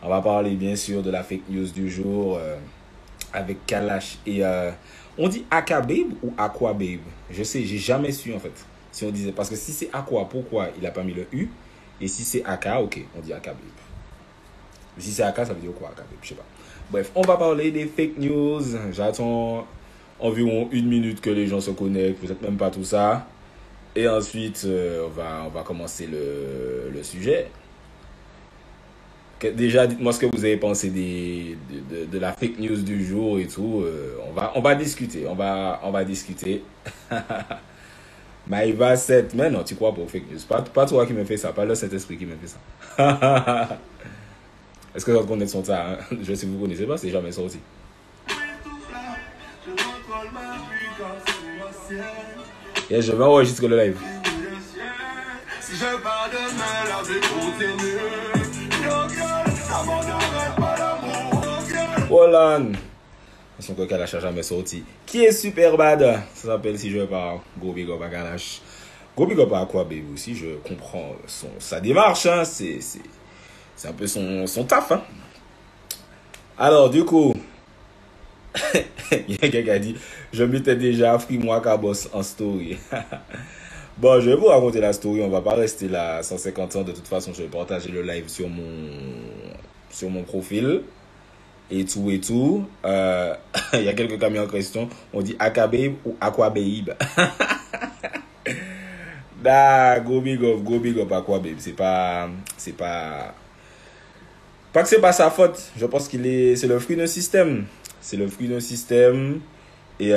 On va parler bien sûr de la fake news du jour avec Kalash et on dit Aka Babe ou Aqua Babe. Je sais, j'ai jamais su en fait. Si on disait parce que si c'est Aqua, pourquoi il a pas mis le U? Et si c'est Aka, ok, on dit Aka Babe. Si c'est Aka, ça veut dire quoi Aka Babe? Je sais pas. Bref, on va parler des fake news. J'attends environ 1 minute que les gens se connectent, peut-être même pas tout ça. Et ensuite, on va commencer le sujet. Déjà, dites-moi ce que vous avez pensé de la fake news du jour et tout. On va discuter. On va discuter. Maïva 7. Mais non, tu crois pas aux fake news. Pas toi qui me fais ça. Pas le Saint-Esprit qui me fait ça. Est-ce que vous connaissez ça hein? Je sais que vous connaissez pas, c'est jamais sorti. Et je vais enregistrer le live. Si je pars demain, la vie continue. Voilà. Son que Kalash a jamais sorti. Qui est super bad? Ça s'appelle Si je pars. Go big up à Kalash. Go big up à Aqua Babe aussi. Je comprends sa démarche. Hein. C'est un peu son taf. Hein. Alors, du coup. Il y a quelqu'un qui a dit je m'étais déjà free moi Cabos en story. Bon, je vais vous raconter la story. On va pas rester là 150 ans. De toute façon, je vais partager le live sur mon profil. Et tout et tout. Il y a quelques camions en question. On dit Aka Babe ou Aqua Babe. Da, go big up Aqua Babe. C'est pas que c'est pas sa faute. Je pense c'est le fruit d'un système. C'est le fruit d'un système. Et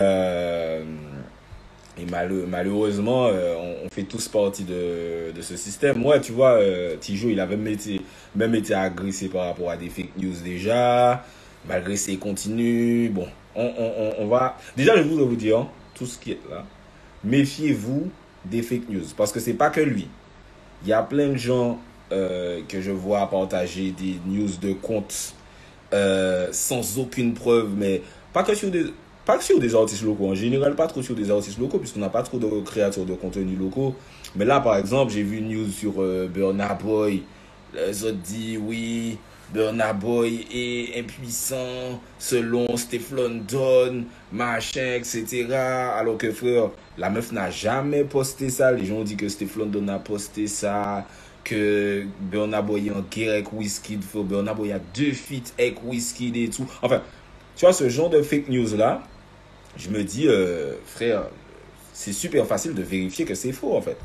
malheureusement, on fait tous partie de ce système. Ouais, tu vois, Tijo, il avait même été agressé par rapport à des fake news déjà. Malgré ses continues. Bon, on va... Déjà, je voudrais vous dire, hein, tout ce qui est là, méfiez-vous des fake news. Parce que c'est pas que lui. Il y a plein de gens que je vois partager des news de comptes sans aucune preuve, mais pas que sur des artistes locaux. En général, pas trop sur des artistes locaux, puisqu'on n'a pas trop de créateurs de contenu locaux. Mais là, par exemple, j'ai vu une news sur Burna Boy. Les autres disent, oui, Burna Boy est impuissant, selon Stefflon Don, machin, etc. Alors que, frère, la meuf n'a jamais posté ça. Les gens ont dit que Stefflon Don a posté ça. Que Burna Boy est en guerre avec Wizkid. Burna Boy a 2 feats avec Wizkid et tout. Enfin, tu vois, ce genre de fake news là, je me dis, frère, c'est super facile de vérifier que c'est faux en fait.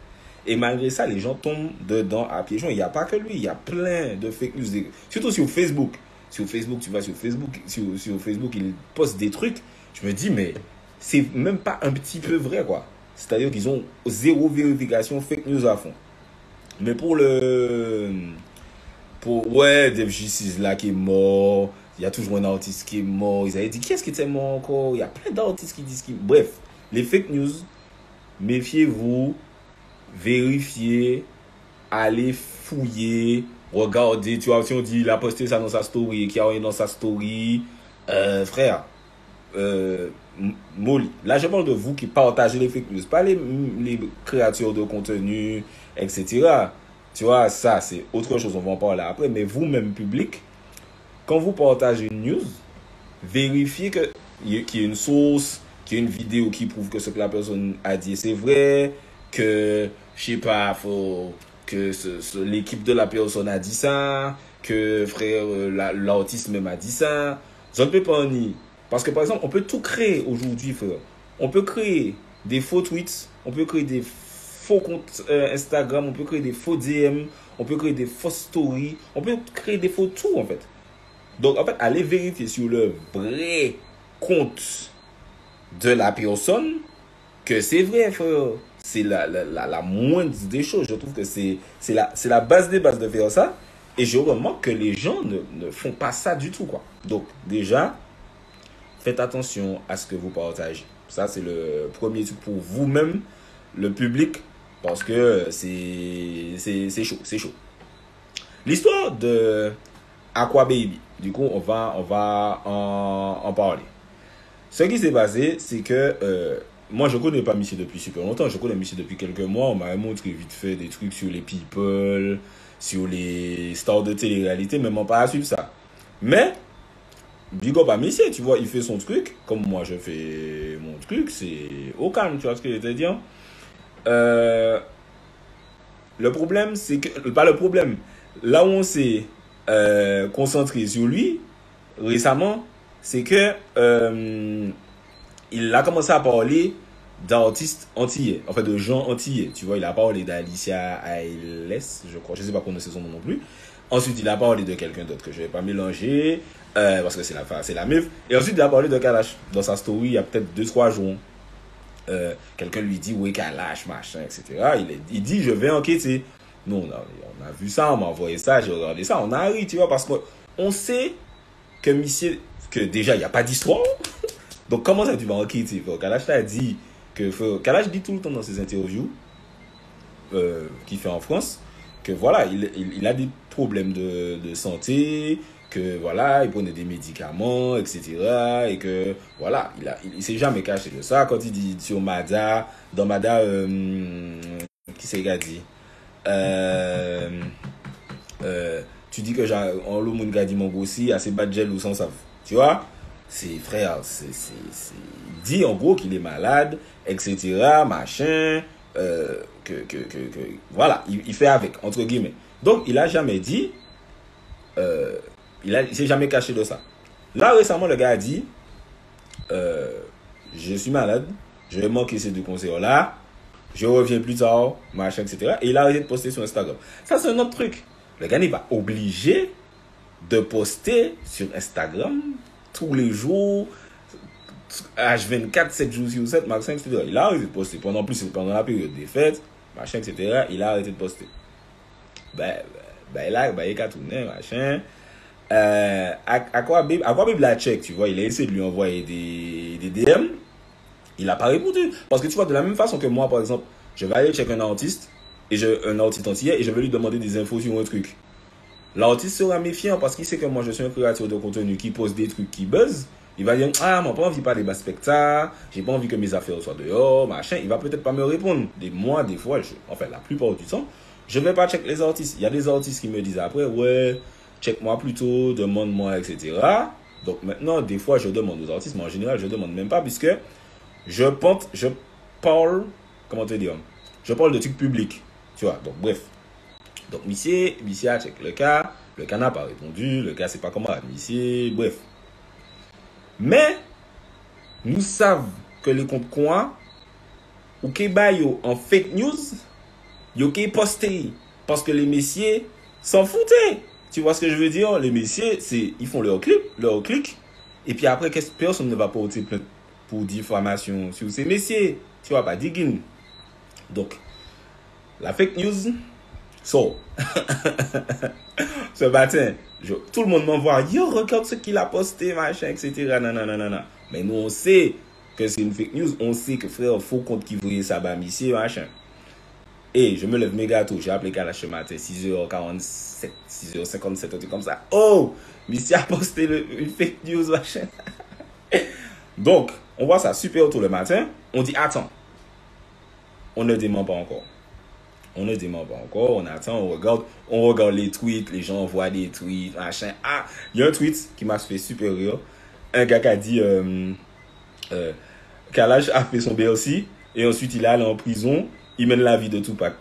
Et malgré ça, les gens tombent dedans à pieds joints. Il n'y a pas que lui, il y a plein de fake news. Surtout sur Facebook. Sur Facebook, tu vas sur Facebook, sur Facebook, ils postent des trucs. Je me dis, mais c'est même pas un petit peu vrai quoi. C'est-à-dire qu'ils ont 0 vérification fake news à fond. Mais pour ouais, Def Justice là qui est mort, il y a toujours un artiste qui est mort. Ils avaient dit, qui est-ce qui était mort encore? Il y a plein d'artistes qui disent bref, les fake news, méfiez-vous, vérifiez, allez fouiller, regardez, tu vois, si on dit, il a posté ça dans sa story, qu'il y a rien dans sa story, frère, Molly. Là, je parle de vous qui partagez les fake news, pas les créateurs de contenu, etc. Tu vois, ça, c'est autre chose, on va en parler après. Mais vous-même, public, quand vous partagez une news, vérifiez qu'il y a une source, qu'il y a une vidéo qui prouve que ce que la personne a dit, c'est vrai, que, je sais pas, faut que l'équipe de la personne a dit ça, que, frère, l'artiste même a dit ça. Je ne peux pas en nier. Parce que, par exemple, on peut tout créer aujourd'hui, frère. On peut créer des faux tweets, on peut créer des faux comptes Instagram, on peut créer des faux DM, on peut créer des fausses stories, on peut créer des faux tout, en fait. Donc, en fait, allez vérifier sur le vrai compte de la personne que c'est vrai, frère. C'est la moindre des choses. Je trouve que c'est la base des bases de faire ça. Et je remarque que les gens ne font pas ça du tout, quoi. Donc, déjà, faites attention à ce que vous partagez. Ça, c'est le premier truc pour vous-même, le public, parce que c'est chaud, c'est chaud. L'histoire de Aqua Baby, du coup, on va en parler. Ce qui s'est passé, c'est que moi, je connais pas Missy depuis super longtemps. Je connais Missy depuis quelques mois. On m'a montré vite fait des trucs sur les people, sur les stars de télé-réalité, même pas à suivre ça. Mais, big up à Messier, tu vois, il fait son truc, comme moi je fais mon truc, c'est au calme, tu vois ce que je veux te dire. Le problème, c'est que, pas le problème, là où on s'est concentré sur lui, récemment, c'est que il a commencé à parler d'artistes antillais, en fait de gens antillais, tu vois, il a parlé d'Alicia Ailes, je crois, je sais pas prononcer son nom non plus. Ensuite, il a parlé de quelqu'un d'autre que je vais pas mélanger, parce que c'est la meuf. Et ensuite, il a parlé de Kalash. Dans sa story, il y a peut-être 2-3 jours. Quelqu'un lui dit, oui, Kalash, machin, etc. Il dit, je vais enquêter. Nous, on a vu ça, on m'a envoyé ça, j'ai regardé ça, on a ri, tu vois, parce qu'on sait que monsieur, que déjà, il n'y a pas d'histoire. Donc, comment ça, tu vas enquêter? Kalash t'a dit Kalash dit tout le temps dans ses interviews qu'il fait en France que voilà, il a des problèmes de santé, que voilà, il prenait des médicaments, etc. Et que voilà, il s'est jamais caché de ça. Quand il dit sur Mada, dans Mada, qui c'est qu'il a dit tu dis que en le monde dit mon gossi, assez bas de gel ou sans savon. Tu vois? C'est frère, il dit en gros qu'il est malade, etc. Machin, voilà, il fait avec, entre guillemets. Donc, il a jamais dit, il s'est jamais caché de ça. Là, récemment, le gars a dit, je suis malade, je vais manquer ces 2 concerts-là, je reviens plus tard, machin, etc. Et il a arrêté de poster sur Instagram. Ça, c'est un autre truc. Le gars n'est pas obligé de poster sur Instagram tous les jours, H24, 7 jours sur 7, machin, etc. Il a arrêté de poster pendant la période des fêtes, machin, etc. Il a arrêté de poster. Là, il a tourné, machin. À quoi Bible la check, tu vois, il a essayé de lui envoyer des DM. Il n'a pas répondu. Parce que tu vois, de la même façon que moi, par exemple, je vais aller checker un artiste entier, et je vais lui demander des infos sur un truc. L'artiste sera méfiant parce qu'il sait que moi, je suis un créateur de contenu qui pose des trucs qui buzz. Il va dire, ah, moi, pas envie de parler de spectacle, j'ai pas envie que mes affaires soient dehors, machin. Il va peut-être pas me répondre. Des fois, la plupart du temps, je vais pas checker les artistes. Il y a des artistes qui me disent après, ouais, check-moi plutôt, demande-moi, etc. Donc maintenant, des fois, je demande aux artistes, mais en général, je demande même pas, puisque je parle, comment te dire, je parle de trucs publics, tu vois, donc bref. Donc, monsieur a check le cas n'a pas répondu, le cas sait pas comment monsieur, bref. Mais, nous savons que les comptes quoi, ou que bayo en fake news, yo qui posté, parce que les messieurs s'en foutaient. Tu vois ce que je veux dire? Les messieurs, ils font leur clic, et puis après, personne ne va porter plainte pour diffamation sur ces messieurs. Tu vois, pas digging. Donc, la fake news sort. Ce matin, tout le monde m'envoie, yo, regarde ce qu'il a posté, machin, etc. Non. Mais nous, on sait que c'est une fake news. On sait que frère, faut compte qui voyait ça, bah, messieurs, machin. Et je me lève méga tôt. J'ai appelé Kalash ce matin, 6h47, 6h57, un truc comme ça. Oh, monsieur a posté une fake news, machin. Donc, on voit ça super tôt le matin. On dit, attends, on ne dément pas encore. On attend, on regarde les tweets, les gens envoient des tweets, machin. Ah, il y a un tweet qui m'a fait super rire. Un gars qui a dit, Kalash a fait son BLC, et ensuite il est allé en prison, il mène la vie de Tupac.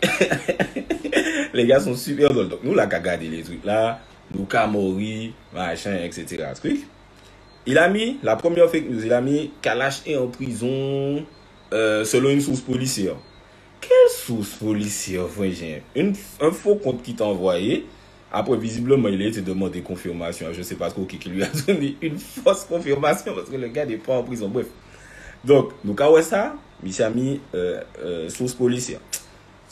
Les gars sont super drôles. Donc, nous, là, qu'à garder les trucs là, nous, Kamori, machin, etc. Truc. Il a mis, la première fake news, il a mis Kalash est en prison selon une source policière. Quelle source policière, frère? Un faux compte qui t'a envoyé. Après, visiblement, il a été demandé confirmation. Je ne sais pas trop qui lui a donné une fausse confirmation parce que le gars n'est pas en prison. Bref. Donc, nous, quand ça, il a mis source policière.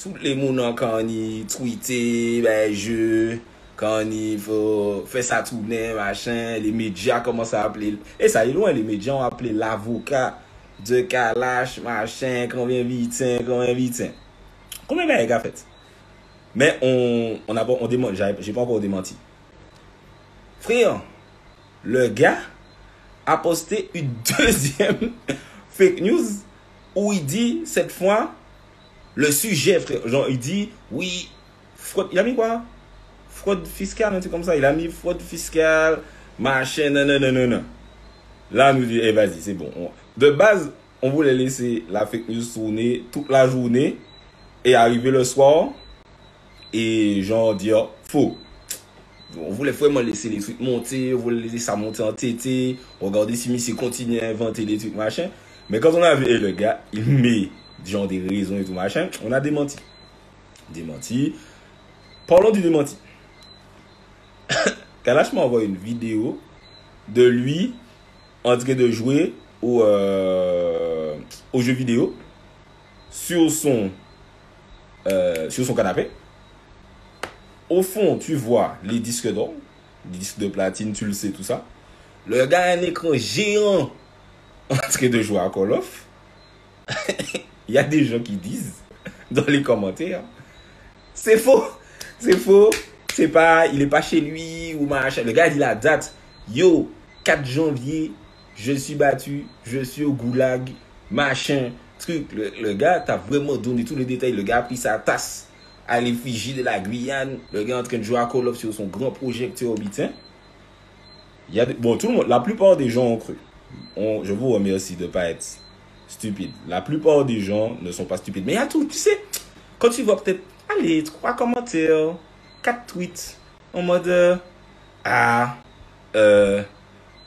Tous les gens, quand ils tweetent, quand il faut faire ça tourner, machin, les médias commencent à appeler. Et ça est loin, les médias ont appelé l'avocat de Kalash, machin, combien vite. Combien de gars fait? Mais on dément, j'ai pas encore démenti. Frère, le gars a posté une deuxième fake news où il dit, cette fois, le sujet, frère, genre, il dit, oui, il a mis quoi? fraude fiscale, un truc comme ça. Il a mis fraude fiscale, machin, non, non, non, non, non. Là, nous dit, eh, vas-y, c'est bon. De base, on voulait laisser la fake news tourner toute la journée et arriver le soir et genre dire faux. On voulait vraiment laisser les trucs monter, on voulait laisser ça monter en tété, regarder si monsieur continue à inventer des trucs, machin. Mais quand on a vu le gars, il met genre des raisons et tout, machin, on a démenti. Démenti. Parlons du démenti. Kalash m'a envoyé une vidéo de lui en train de jouer au jeu vidéo sur son canapé. Au fond, tu vois les disques d'or, les disques de platine, tu le sais, tout ça. Le gars a un écran géant en train de jouer à Call of. Il y a des gens qui disent dans les commentaires, c'est faux, c'est faux, c'est pas, il est pas chez lui ou machin. Le gars dit la date, yo, 4 janvier, je suis battu, je suis au goulag, machin, truc. Le gars t'a vraiment donné tous les détails. Le gars a pris sa tasse à l'effigie de la Guyane. Le gars est en train de jouer à Call of sur son grand projecteur orbitain. Il y a bon, tout le monde, la plupart des gens ont cru. Je vous remercie de ne pas être stupide. La plupart des gens ne sont pas stupides. Mais il y a tout, tu sais, quand tu vois peut-être, allez, 3 commentaires, 4 tweets, en mode,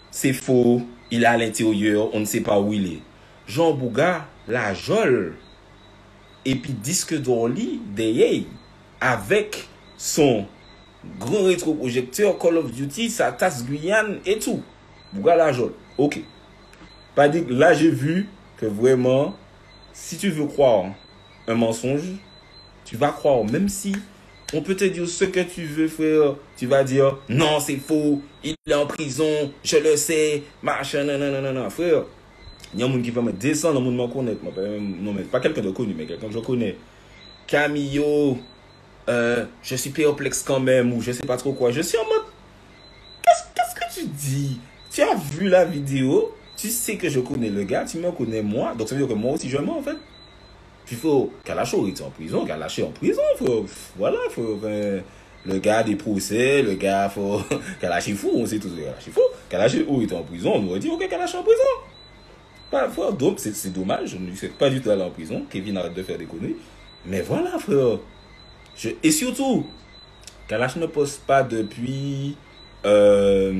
c'est faux, il est à l'intérieur, on ne sait pas où il est. Jean Bouga, la jole, et puis disque d'Orly, derrière, avec son grand rétroprojecteur, Call of Duty, sa tasse Guyane et tout. Bouga la jole. Ok. Pas dit, là j'ai vu que vraiment, si tu veux croire un mensonge, tu vas croire, même si on peut te dire ce que tu veux, frère, tu vas dire, non, c'est faux, il est en prison, je le sais, machin, non, non, non, non, non, frère. Il y a un monde qui va me descendre, un monde me connaître, non, mais pas quelqu'un de connu, mais quelqu'un que je connais. Camillo, je suis perplexe quand même, ou je sais pas trop quoi. Je suis en mode, qu'est-ce que tu dis? Tu as vu la vidéo, tu sais que je connais le gars, tu me connais moi, donc ça veut dire que moi aussi je mens en fait. Puis faut Kalacho était en prison, Kalaché en prison, voilà, le gars des procès, le gars, faut Kalaché fou, on sait tous que Kalaché fou. Kalaché était en prison, on aurait dit ok Kalaché en prison. Pas frère, donc c'est dommage, je ne lui souhaite pas du tout aller en prison. Kevin arrête de faire des conneries. Mais voilà frère. Et surtout, Kalash ne poste pas depuis je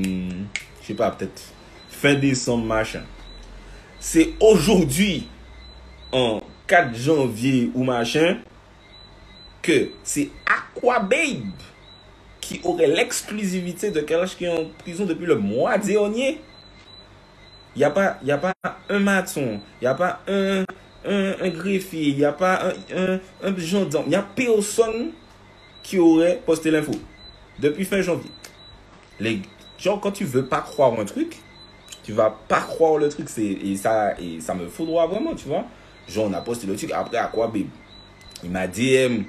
sais pas, peut-être fin décembre machin. C'est aujourd'hui en 4 janvier ou machin que c'est Aquababe qui aurait l'exclusivité de Kalash qui est en prison depuis le mois dernier. Il n'y a pas un maçon, il n'y a pas un greffier, il n'y a pas un gendarme, il n'y a personne qui aurait posté l'info depuis fin janvier. Genre, quand tu veux pas croire un truc, tu vas pas croire le truc, et ça me foudroie vraiment, tu vois. Genre, on a posté le truc, après, à quoi, babe? Il m'a DM,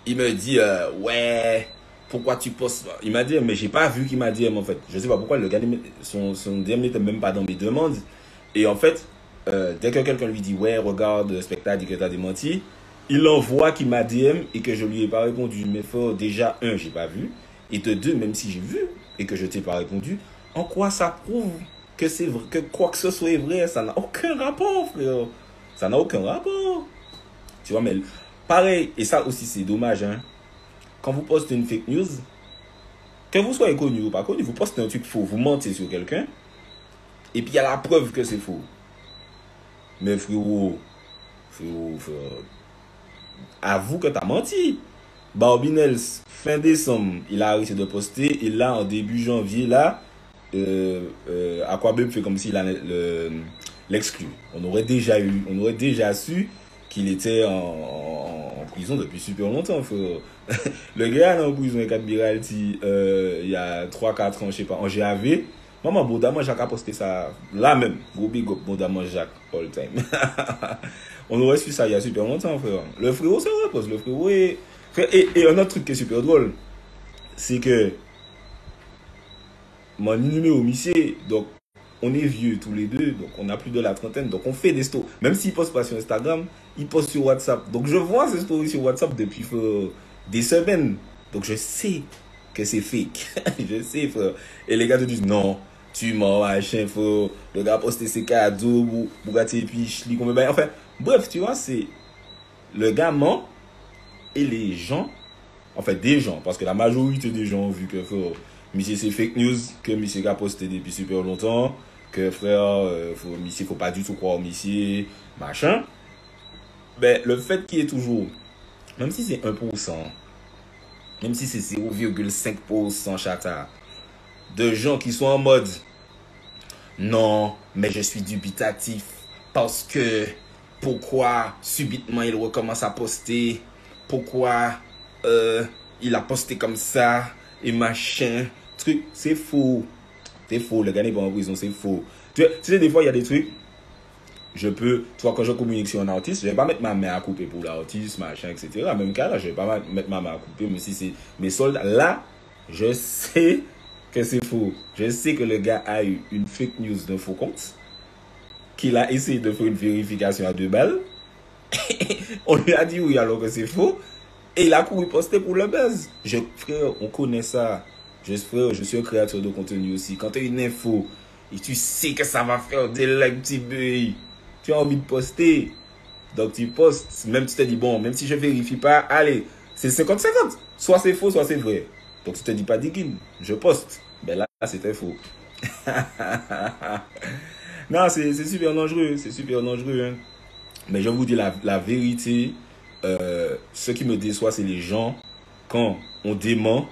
il me dit, ouais, pourquoi tu postes? Il m'a dit, mais j'ai pas vu qu'il m'a DM en fait. Je sais pas pourquoi le gars, son DM n'était même pas dans mes demandes. Et en fait, dès que quelqu'un lui dit, ouais, regarde, spectacle, dit que t'as démenti, il envoie qu'il m'a DM et que je lui ai pas répondu. Mais faut déjà, j'ai pas vu. Et de deux, même si j'ai vu et que je t'ai pas répondu, en quoi ça prouve que c'est vrai, que quoi que ce soit est vrai? Ça n'a aucun rapport, frère. Ça n'a aucun rapport. Tu vois, mais pareil, et ça aussi c'est dommage, hein. Quand vous postez une fake news, que vous soyez connu ou pas connu, vous postez un truc faux, vous mentez sur quelqu'un, et puis il y a la preuve que c'est faux. Mais frérot, avoue que t'as menti. Barbinels, fin décembre, il a arrêté de poster, et là, en début janvier, là, Aquababe fait comme s'il a l'exclu. On aurait déjà su qu'il était en prison depuis super longtemps. Le gars est en prison avec Admiralty il y a 3-4 ans, je sais pas, en GAV. Maman, Bondamant Jacques a posté ça là même. Gros big up, Bondamant Jacques, all time. On aurait su ça il y a super longtemps, frère. Le frérot se repose, le frérot est... Et un autre truc qui est super drôle, c'est que mon numéro monsieur, donc on est vieux tous les deux, donc on a plus de la trentaine, donc on fait des stories. Même s'il poste pas sur Instagram, il poste sur WhatsApp. Donc je vois ces stories sur WhatsApp depuis des semaines. Donc je sais que c'est fake. Je sais, frère. Et les gars te disent, non, tu mens, machin, frère. Le gars a posté ses cadeaux, Bugatti, et puis je lis comme enfin, bref, tu vois, c'est le gars ment et les gens, en fait, des gens, parce que la majorité des gens ont vu que, frère, monsieur, c'est fake news, que monsieur a posté depuis super longtemps, que, frère, monsieur, faut pas du tout croire au monsieur, machin. Ben, le fait qu'il y ait toujours, même si c'est 1%, même si c'est 0,5% chata, de gens qui sont en mode, non, mais je suis dubitatif, parce que, pourquoi, subitement, il recommence à poster, pourquoi, il a posté comme ça, et machin, truc, c'est faux. C'est faux, le gars n'est pas en prison, c'est faux. Tu sais, des fois, il y a des trucs, je peux, tu vois, quand je communique sur un artiste, je vais pas mettre ma main à couper pour l'artiste, machin, etc. Même cas, là, je vais pas mettre ma main à couper, mais si c'est mes soldes, là, je sais que c'est faux. Je sais que le gars a eu une fake news d'un faux compte, qu'il a essayé de faire une vérification à 2 balles, on lui a dit oui alors que c'est faux, et il a couru poster pour le buzz. Frère, on connaît ça. Frère, je suis un créateur de contenu aussi. Quand tu as une info, et tu sais que ça va faire des likes, petit beuh, tu as envie de poster. Donc tu postes, même tu te dis, bon, même si je vérifie pas, allez, c'est 50-50. Soit c'est faux, soit c'est vrai. Donc tu te dis pas digging, je poste. Ben là, c'était faux. Non, c'est super dangereux, c'est super dangereux. Hein. Mais je vous dis la vérité, ce qui me déçoit, c'est les gens, quand on dément,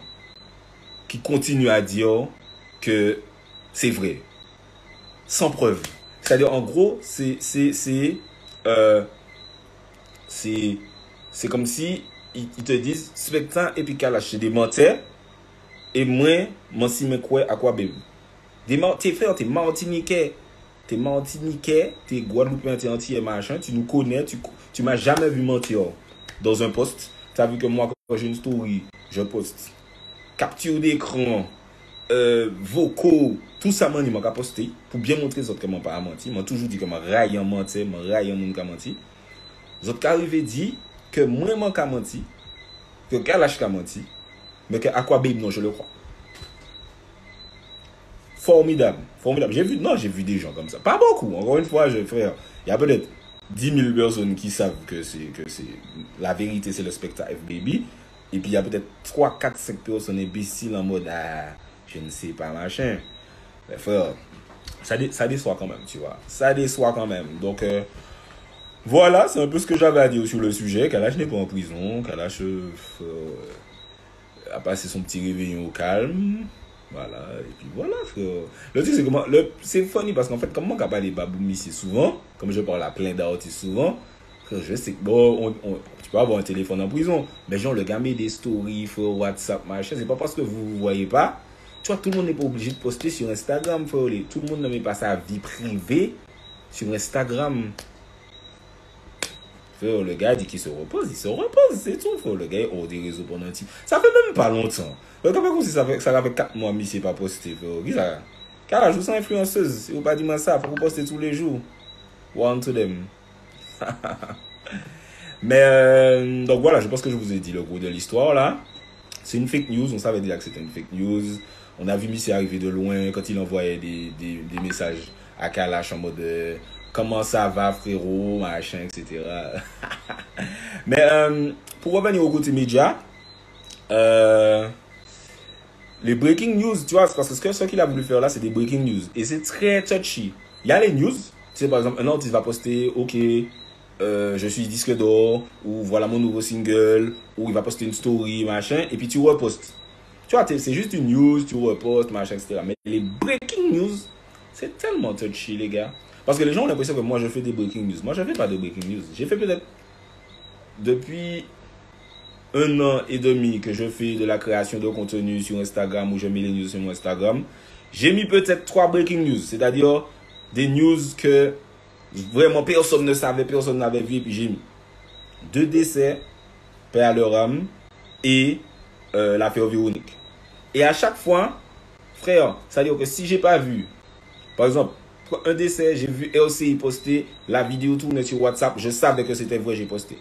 qui continuent à dire que c'est vrai. Sans preuve. C'est-à-dire, en gros, c'est comme si ils te disent spectacle et puis kalash, c'est des menteurs et moi si me quoi à quoi bébé. T'es frère, t'es martiniquais, t'es guadeloupéen, t'es entier machin, tu nous connais, tu m'as jamais vu mentir dans un post. T'as vu que moi quand j'ai une story, je poste capture d'écran, vocaux, tout ça il m'a posté pour bien montrer aux autres que je pas menti. M'a toujours dit que je raille en mentir, je raille en monde qui menti. Les autres arrivé dit que moi je menti, que Kalash a menti, mais que Aquababe non, je le crois. Formidable, formidable. J'ai vu des gens comme ça. Pas beaucoup. Encore une fois, frère, il y a peut-être 10 000 personnes qui savent que c'est la vérité, c'est le spectacle F-Baby. Et puis il y a peut-être 3, 4, 5 personnes imbéciles en mode je ne sais pas, machin. Mais frère, ça déçoit quand même, tu vois. Ça déçoit quand même. Donc, voilà, c'est un peu ce que j'avais à dire sur le sujet. Kalash n'est pas en prison. Kalash a passé son petit réveillon au calme. Voilà, et puis voilà, frère. Le truc, c'est comment. C'est funny parce qu'en fait, comme moi, je parle des Baboum ici souvent, comme je parle à plein d'artistes souvent, je sais que bon, tu peux avoir un téléphone en prison, mais genre, le gars met des stories, frère, WhatsApp, machin, c'est pas parce que vous ne voyez pas. Tu vois, tout le monde n'est pas obligé de poster sur Instagram, frère. Tout le monde ne met pas sa vie privée sur Instagram. Frère, le gars dit qu'il se repose, c'est tout, frère. Le gars est hors des réseaux pendant un petit. Ça fait même pas longtemps. Le gars, par contre, ça fait 4 mois, mais c'est pas posté, frère. Car là, je vous sens influenceuse. Si vous pas dit moi ça, faut vous poster tous les jours. One to them. Mais, donc voilà, je pense que je vous ai dit le gros de l'histoire, là. C'est une fake news, on savait déjà que c'était une fake news. On a vu Missy arriver de loin quand il envoyait des messages à Kalash en mode comment ça va frérot, machin, etc. Mais pour revenir au côté média, les breaking news, tu vois, parce que ce qu'il a voulu faire là, c'est des breaking news. Et c'est très touchy. Il y a les news, tu sais, par exemple, un artiste va poster, ok, je suis disque d'or, ou voilà mon nouveau single, ou il va poster une story, machin, et puis tu repostes. Tu vois, c'est juste une news, tu repostes, machin, etc. Mais les breaking news, c'est tellement touchy, les gars. Parce que les gens ont l'impression que moi, je fais des breaking news. Moi, je ne fais pas de breaking news. J'ai fait peut-être depuis 1 an et demi que je fais de la création de contenu sur Instagram, où je mets les news sur mon Instagram. J'ai mis peut-être 3 breaking news, c'est-à-dire des news que vraiment personne ne savait, personne n'avait vu, et puis j'ai mis 2 décès, paix à leur âme, et l'affaire Véronique. Et à chaque fois, frère, c'est-à-dire que si j'ai pas vu, par exemple, un décès, j'ai vu LCI poster, la vidéo tournait sur WhatsApp, je savais que c'était vrai, j'ai posté.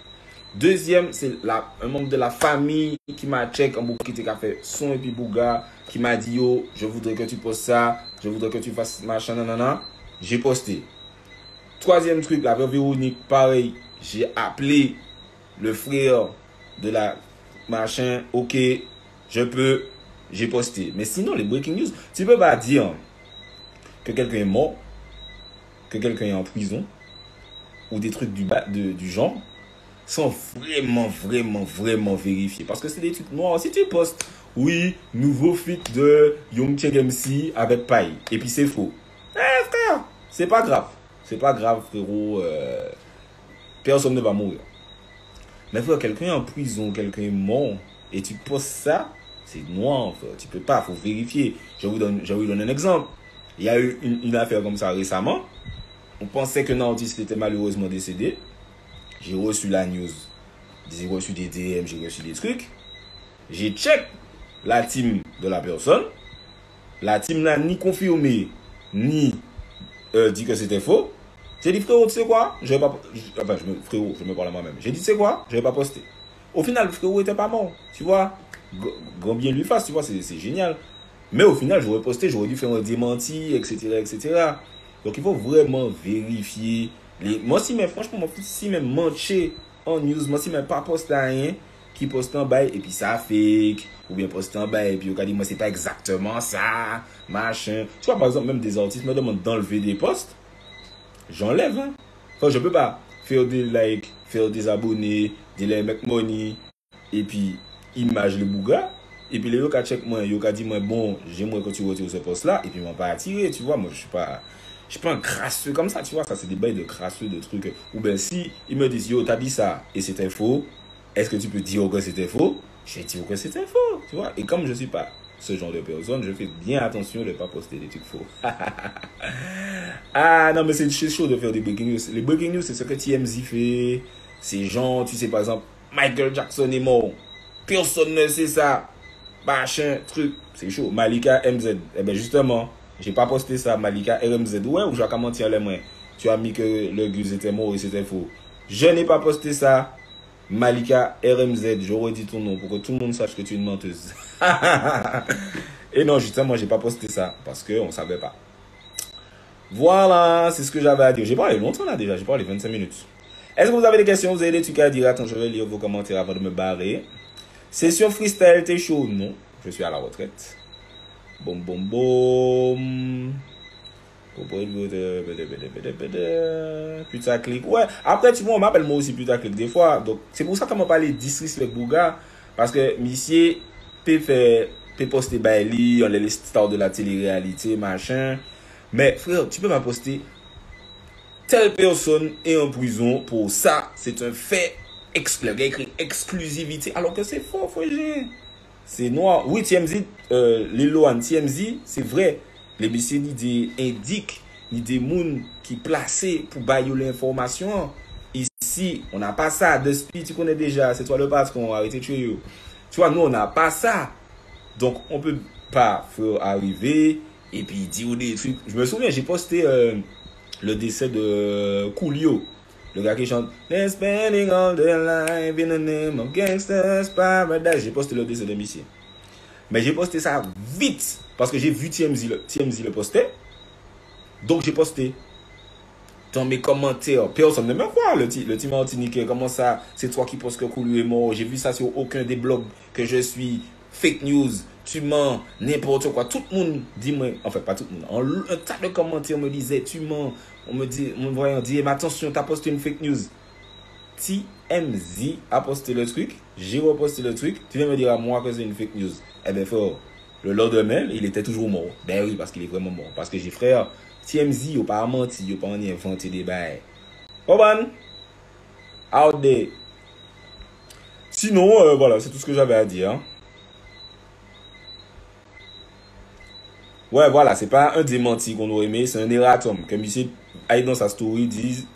Deuxième, c'est un membre de la famille qui m'a check en boucle qui a fait son et puis bouga, qui m'a dit yo, je voudrais que tu postes ça, je voudrais que tu fasses machin, nanana. J'ai posté. Troisième truc, la Véronique, pareil, j'ai appelé le frère de la machin, ok, je peux, j'ai posté. Mais sinon, les breaking news, tu peux pas dire que quelqu'un est mort, que quelqu'un est en prison, ou des trucs du genre, sont vraiment vérifiés. Parce que c'est des trucs noirs. Si tu postes, oui, nouveau feat de Young Cheng MC avec Paille, et puis c'est faux. Eh frère, c'est pas grave. C'est pas grave, frérot. Personne ne va mourir. Mais frère, quelqu'un est en prison, quelqu'un est mort, et tu postes ça, c'est noir, frère. Tu peux pas, faut vérifier. Je vais vous donner un exemple. Il y a eu une affaire comme ça récemment. On pensait que l'artiste était malheureusement décédé. J'ai reçu la news. J'ai reçu des DM, j'ai reçu des trucs. J'ai check la team de la personne. La team n'a ni confirmé, ni dit que c'était faux. J'ai dit, frérot, tu sais quoi? Frérot, je me parle à moi-même. J'ai dit, tu sais quoi? Je vais pas poster. Au final, le frérot était pas mort. Tu vois? Grand bien lui fasse, tu vois, c'est génial. Mais au final, j'aurais posté, j'aurais dû faire un démenti, etc. Donc, il faut vraiment vérifier. Moi, si, mais franchement, si même mancher en news, moi, si même pas poster rien, qui poste en bail, et puis ça fake, ou bien poster en bail, et puis on dit, moi, c'est pas exactement ça, machin. Tu vois, par exemple, même des artistes me demandent d'enlever des posts, j'enlève, hein. Enfin, je peux pas faire des likes, faire des abonnés, des like make money, et puis, image le bouga. Et puis les yo ka check moi, yo ka dit moi bon, j'aimerais que tu retires ce poste là et puis m'ont pas attiré, tu vois, moi je suis pas un crasseux comme ça, tu vois, ça c'est des bails de crasseux de trucs ou ben si ils me disent yo t'as dit ça et c'était faux, est-ce que tu peux dire que c'était faux? Je vais dire que c'était faux, tu vois. Et comme je suis pas ce genre de personne, je fais bien attention de pas poster des trucs faux. Ah non mais c'est chaud de faire des breaking news. Les breaking news c'est ce que TMZ fait, c'est genre tu sais par exemple Michael Jackson est mort. Personne ne sait ça. Machin, truc, c'est chaud. Malika MZ. Eh ben justement, j'ai pas posté ça. Malika RMZ. Ouais, ou j'ai qu'à mentir les mains. Tu as mis que le Gus était mort et c'était faux. Je n'ai pas posté ça. Malika RMZ. J'aurais dit ton nom pour que tout le monde sache que tu es une menteuse. Et non, justement, j'ai pas posté ça parce qu'on savait pas. Voilà, c'est ce que j'avais à dire. J'ai parlé longtemps là déjà. J'ai parlé 25 minutes. Est-ce que vous avez des questions? Vous avez des trucs à dire? Attends, je vais lire vos commentaires avant de me barrer. Session freestyle, t'es chaud? Non, je suis à la retraite. Boum, boum, boum. Putaclic. Ouais, après, tu vois, on m'appelle moi aussi putaclic des fois. Donc, c'est pour ça qu'on m'a parlé disrespect Bouga. Parce que, monsieur, peut poster Bailey, on est les stars de la télé-réalité, machin. Mais, frère, tu peux m'apposter. Telle personne est en prison pour ça. C'est un fait. Le gars écrit exclusivité, alors que c'est faux, frère. C'est noir. Oui, TMZ, les lois TMZ, c'est vrai. Les BCD indiquent, il y a des gens qui placés pour bailler l'information. Ici, on n'a pas ça. De speed, tu connais déjà, c'est toi le patron, arrêtez de tuer. Tu vois, nous, on n'a pas ça. Donc, on peut pas faire arriver et puis dire des trucs. Je me souviens, j'ai posté le décès de Coolio. Le gars qui chante They're spending all their life in the name of gangsters paradise. J'ai posté le décès de monsieur. Mais j'ai posté ça vite. Parce que j'ai vu TMZ le poster. Donc j'ai posté. Dans mes commentaires, personne ne me voit. Le petit Martiniquais, comment ça? C'est toi qui postes que Coolio est mort. J'ai vu ça sur aucun des blogs que je suis. Fake news. Tu mens. N'importe quoi. Tout le monde dit moi. En fait, pas tout le monde. Un tas de commentaires me disaient tu mens. On me dit, mais attention, t'as posté une fake news. TMZ a posté le truc, j'ai reposté le truc, tu viens me dire à moi que c'est une fake news. Eh bien, frère, le lendemain, il était toujours mort. Ben oui, parce qu'il est vraiment mort. Parce que j'ai frère, TMZ, il n'a pas menti, il n'a pas inventé des bails. Oban, out there. Sinon, voilà, c'est tout ce que j'avais à dire. Ouais, voilà, c'est pas un démenti qu'on aurait aimé, c'est un erratum. Comme ici, aille dans sa story, disent,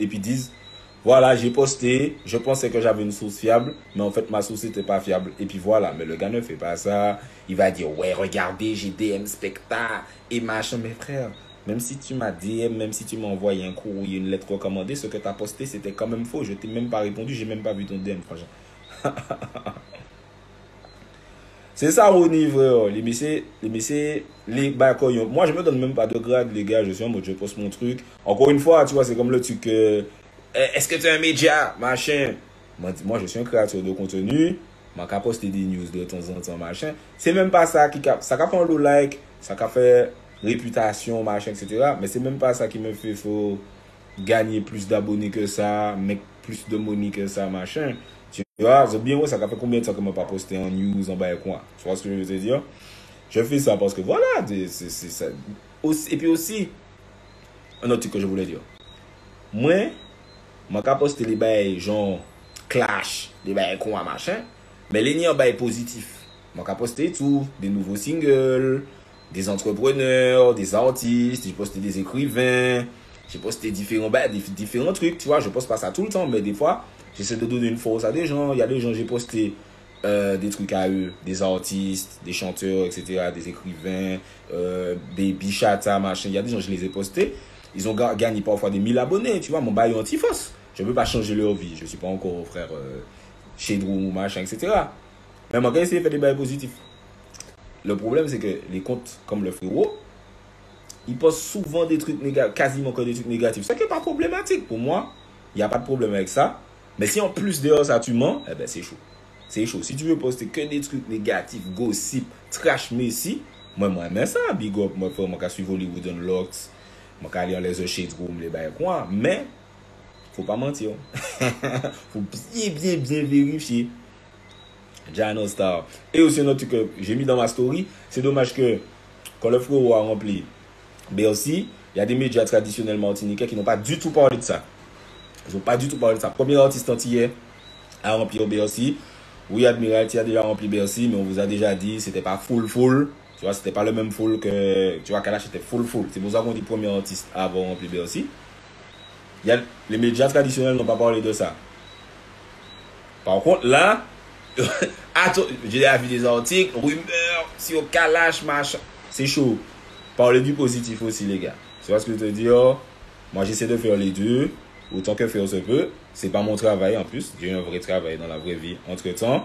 voilà, j'ai posté, je pensais que j'avais une source fiable, mais en fait, ma source n'était pas fiable. Et puis voilà, mais le gars ne fait pas ça. Il va dire, ouais, regardez, j'ai DM Specta et machin. Mais frère, même si tu m'as DM, même si tu m'as envoyé un courrier, une lettre recommandée, ce que tu as posté, c'était quand même faux. Je t'ai même pas répondu, j'ai même pas vu ton DM, franchement. C'est ça au niveau, les messieurs, bah, moi je me donne même pas de grade, les gars, je suis en mode, je poste mon truc. Encore une fois, tu vois, c'est comme le truc, est-ce que tu es un média, machin? Moi, je suis un créateur de contenu, je vais poster des news de temps en temps, machin. C'est même pas ça ça fait un low like, ça fait réputation, machin, etc. Mais c'est même pas ça qui me fait, faut gagner plus d'abonnés que ça, mettre plus de money que ça, machin. Tu vois, c'est bien, ça fait combien de temps que je n'ai pas posté en news en bas et quoi. Tu vois ce que je veux te dire? Je fais ça parce que voilà, c'est ça. Et puis aussi, un autre truc que je voulais dire. Moi, je n'ai posté les bails genre clash, les bails quoi, machin. Mais les nids en bails positifs. Je n'ai posté tout, des nouveaux singles, des entrepreneurs, des artistes, j'ai posté des écrivains, j'ai posté différents trucs, tu vois. Je poste pas ça tout le temps, mais des fois, j'essaie de donner une force à des gens. Il y a des gens, j'ai posté des trucs à eux, des artistes, des chanteurs, etc., des écrivains, des bichata, machin. Il y a des gens, je les ai postés. Ils ont gagné parfois des 1000 abonnés, tu vois. Mon bail anti-fausse. Je ne peux pas changer leur vie. Je ne suis pas encore frère chez Drew, machin, etc. Mais moi, quand j'essaie de faire des bails positifs. Le problème, c'est que les comptes comme le frérot, ils postent souvent des trucs négatifs, quasiment que des trucs négatifs. Ce qui n'est pas problématique pour moi. Il n'y a pas de problème avec ça. Mais si en plus de ça, tu mens, eh ben c'est chaud. C'est chaud. Si tu veux poster que des trucs négatifs, gossip, trash, messi, moi, j'aime ça. Big up, moi, je suis Hollywood Unlocked. Moi, je aller en les shade room, les bails quoi. Mais, faut pas mentir. Faut bien vérifier. Jano Star. Et aussi un autre truc que j'ai mis dans ma story, c'est dommage que quand le frérot a rempli BLC, il y a des médias traditionnels martiniquais qui n'ont pas du tout parlé de ça. Ils n'ont pas du tout parlé de ça. Premier artiste antillais à remplir BLC. Oui, Admiralty a déjà rempli BLC, mais on vous a déjà dit c'était pas full. Tu vois, c'était pas le même full que. Tu vois, Kalash était full. C'est pour ça qu'on dit premier artiste à avoir rempli BLC. Les médias traditionnels n'ont pas parlé de ça. Par contre, là, j'ai déjà vu des articles, rumeurs, si au Kalash, machin. C'est chaud. Parlez du positif aussi, les gars. Tu vois ce que je te dis? Moi, j'essaie de faire les deux, autant que faire se peut. C'est pas mon travail en plus. J'ai un vrai travail dans la vraie vie entre temps.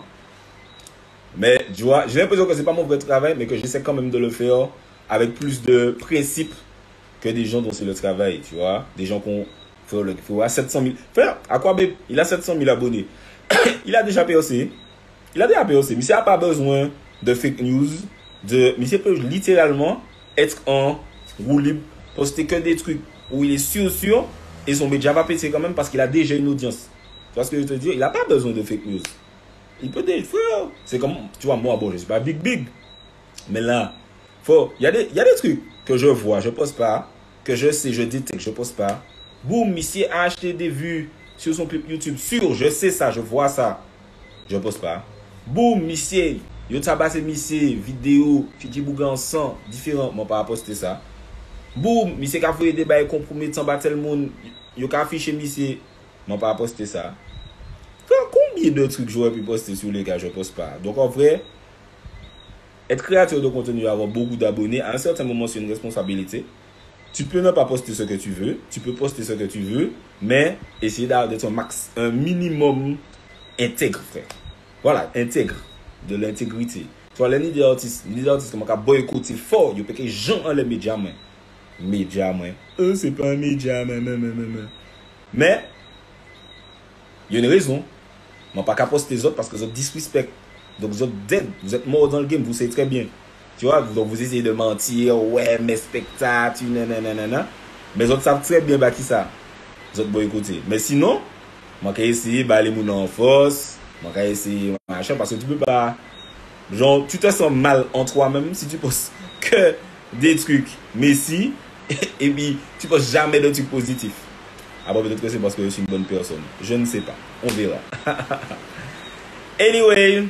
Mais tu vois, j'ai l'impression que c'est pas mon vrai travail, mais que j'essaie quand même de le faire avec plus de principes que des gens dont c'est le travail. Tu vois, des gens qui ont fait le faut à 700 000. Frère, Aquabé, il a 700 000 abonnés. Il a déjà percé. Mais il n'a pas besoin de fake news. Mais peut littéralement être en roue libre, poster que des trucs où il est sûr, et son média va péter quand même parce qu'il a déjà une audience. Tu vois ce que je veux te dire? Il n'a pas besoin de fake news. Il peut dire, frère. C'est comme, tu vois, moi, bon, je ne suis pas big. Mais là, il y a des trucs que je vois, je ne poste pas, que je sais, je détecte, je ne poste pas. Boum, monsieur a acheté des vues sur son pub YouTube. Sûr, je sais ça, je vois ça. Je ne poste pas. Boum, monsieur, yo tabassé monsieur, vidéo, Fiji Bouga ensemble, différent, moi pas poster ça. Boum, monsieur qui a fait des bails compromettants, battre le monde, yo qui a affiché monsieur, moi pas poster ça. Combien de trucs j'aurais pu poster sur les gars, je poste pas. Donc en vrai, être créateur de contenu, avoir beaucoup d'abonnés, à un certain moment c'est une responsabilité. Tu peux ne pas poster ce que tu veux, tu peux poster ce que tu veux, mais essayer d'être un minimum intègre, frère. Voilà, intègre, de l'intégrité. Tu vois, les leaders artistes qui ont boycotté fort, ils ont pété gens dans les médias, c'est pas un média, mais, il y a une raison. Je ne pas qu'à poster les autres parce que les autres disrespectent. Donc, vous êtes dead, vous êtes morts dans le game, vous savez très bien. Tu vois, donc vous essayez de mentir, ouais, mes spectacles, nanana. Mais les autres savent très bien qui ça. Les autres boycottés. Mais sinon, je vais essayer d'aller en force. Je vais essayer machin parce que tu peux pas. Genre, tu te sens mal en toi-même si tu poses que des trucs messi et puis tu poses jamais de trucs positifs. Ah bon, peut-être que c'est parce que je suis une bonne personne. Je ne sais pas. On verra. Anyway,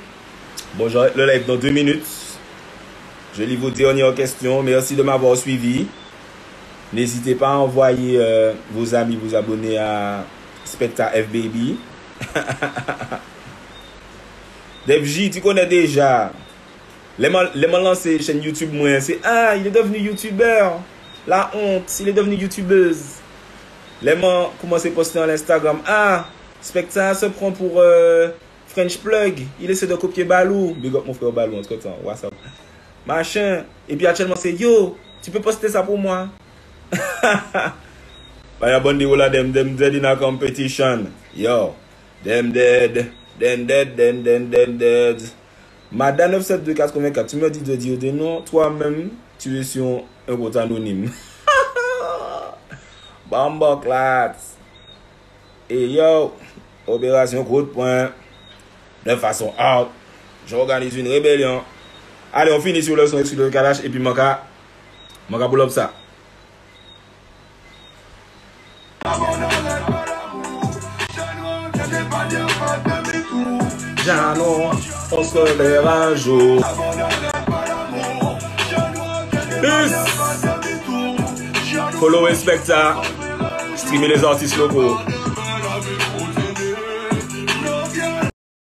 bon, j'arrête le live dans 2 minutes. Je lis vos dernières questions. Merci de m'avoir suivi. N'hésitez pas à envoyer vos amis, vous abonner à Specta FBB. DevJ, tu connais déjà. Les m'ont lancé chaîne YouTube, moi. C'est, il est devenu YouTuber. La honte, il est devenu youtubeuse. Les gens commencent à poster sur Instagram. Ah, Spectre se prend pour French Plug. Il essaie de copier Balou. Big up mon frère Balou, entre temps. WhatsApp. Machin. Et puis actuellement, c'est yo, tu peux poster ça pour moi? Bah, y'a bon niveau là, them dead in a competition. Yo, them dead. Madame 97284, tu me dis de dire des noms, toi-même, tu es sur un compte anonyme. Bamba clats. Et yo, opération coup de poing. De façon out. J'organise une rébellion. Allez, on finit sur le son sur le calage et puis maka pull up ça. Jano, on se verra un jour. Follow Spectre. Streamer les artistes locaux.